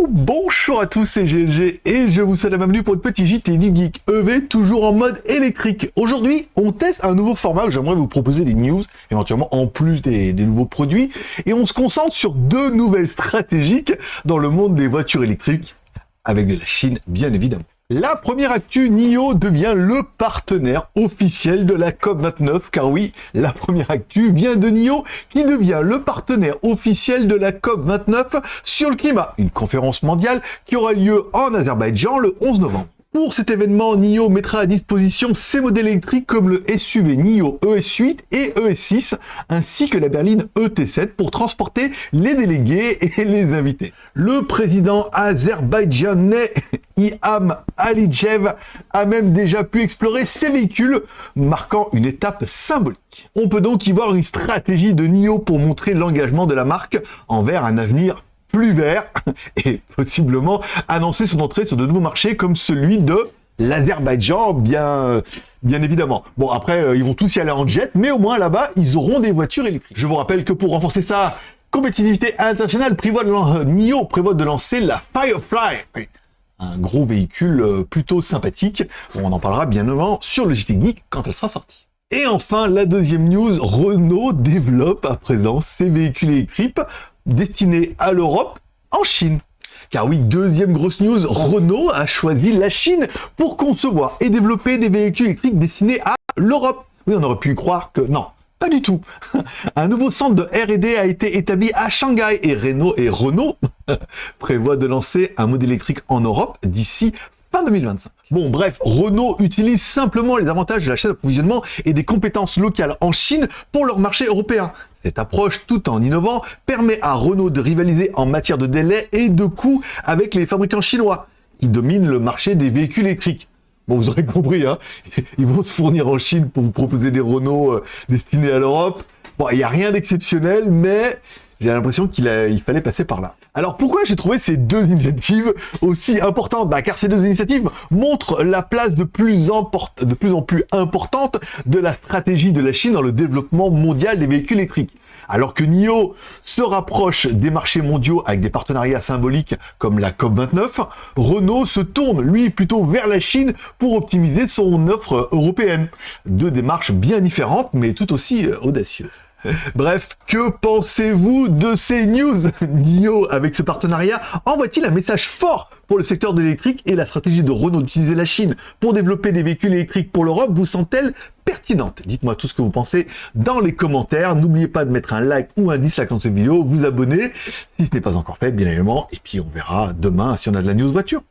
Bonjour à tous, c'est GLG et je vous souhaite la bienvenue pour une petite JT du Geek EV, toujours en mode électrique. Aujourd'hui, on teste un nouveau format où j'aimerais vous proposer des news, éventuellement en plus des nouveaux produits, et on se concentre sur deux nouvelles stratégiques dans le monde des voitures électriques, avec de la Chine, bien évidemment. La première actu, NIO devient le partenaire officiel de la COP29, car oui, la première actu vient de NIO, qui devient le partenaire officiel de la COP29 sur le climat, une conférence mondiale qui aura lieu en Azerbaïdjan le 11 novembre. Pour cet événement, NIO mettra à disposition ses modèles électriques comme le SUV NIO ES8 et ES6, ainsi que la berline ET7 pour transporter les délégués et les invités. Le président azerbaïdjanais Ilham Aliyev a même déjà pu explorer ces véhicules, marquant une étape symbolique. On peut donc y voir une stratégie de NIO pour montrer l'engagement de la marque envers un avenir plus vert et possiblement annoncer son entrée sur de nouveaux marchés comme celui de l'Azerbaïdjan, bien évidemment. Bon, après, ils vont tous y aller en jet, mais au moins là-bas, ils auront des voitures électriques. Je vous rappelle que pour renforcer sa compétitivité internationale, NIO prévoit de lancer la Firefly, un gros véhicule plutôt sympathique. On en parlera bien avant sur le JT Geek quand elle sera sortie. Et enfin, la deuxième news, Renault développe à présent ses véhicules électriques destinés à l'Europe en Chine. Car oui, deuxième grosse news, Renault a choisi la Chine pour concevoir et développer des véhicules électriques destinés à l'Europe. Oui, on aurait pu y croire que non, pas du tout. Un nouveau centre de R&D a été établi à Shanghai et Renault prévoit de lancer un modèle électrique en Europe d'ici fin 2025. Bon, bref, Renault utilise simplement les avantages de la chaîne d'approvisionnement et des compétences locales en Chine pour leur marché européen. Cette approche, tout en innovant, permet à Renault de rivaliser en matière de délai et de coûts avec les fabricants chinois, qui dominent le marché des véhicules électriques. Bon, vous aurez compris, hein, ils vont se fournir en Chine pour vous proposer des Renault destinés à l'Europe. Bon, il n'y a rien d'exceptionnel, mais j'ai l'impression qu'il fallait passer par là. Alors pourquoi j'ai trouvé ces deux initiatives aussi importantes? Car ces deux initiatives montrent la place de plus en plus importante de la stratégie de la Chine dans le développement mondial des véhicules électriques. Alors que NIO se rapproche des marchés mondiaux avec des partenariats symboliques comme la COP29, Renault se tourne, lui, plutôt vers la Chine pour optimiser son offre européenne. Deux démarches bien différentes, mais tout aussi audacieuses. Bref, que pensez-vous de ces news? NIO, avec ce partenariat, envoie-t-il un message fort pour le secteur de l'électrique et la stratégie de Renault d'utiliser la Chine pour développer des véhicules électriques pour l'Europe vous semble-t-elle pertinente? Dites-moi tout ce que vous pensez dans les commentaires. N'oubliez pas de mettre un like ou un dislike dans cette vidéo, vous abonner si ce n'est pas encore fait, bien évidemment. Et puis on verra demain si on a de la news voiture.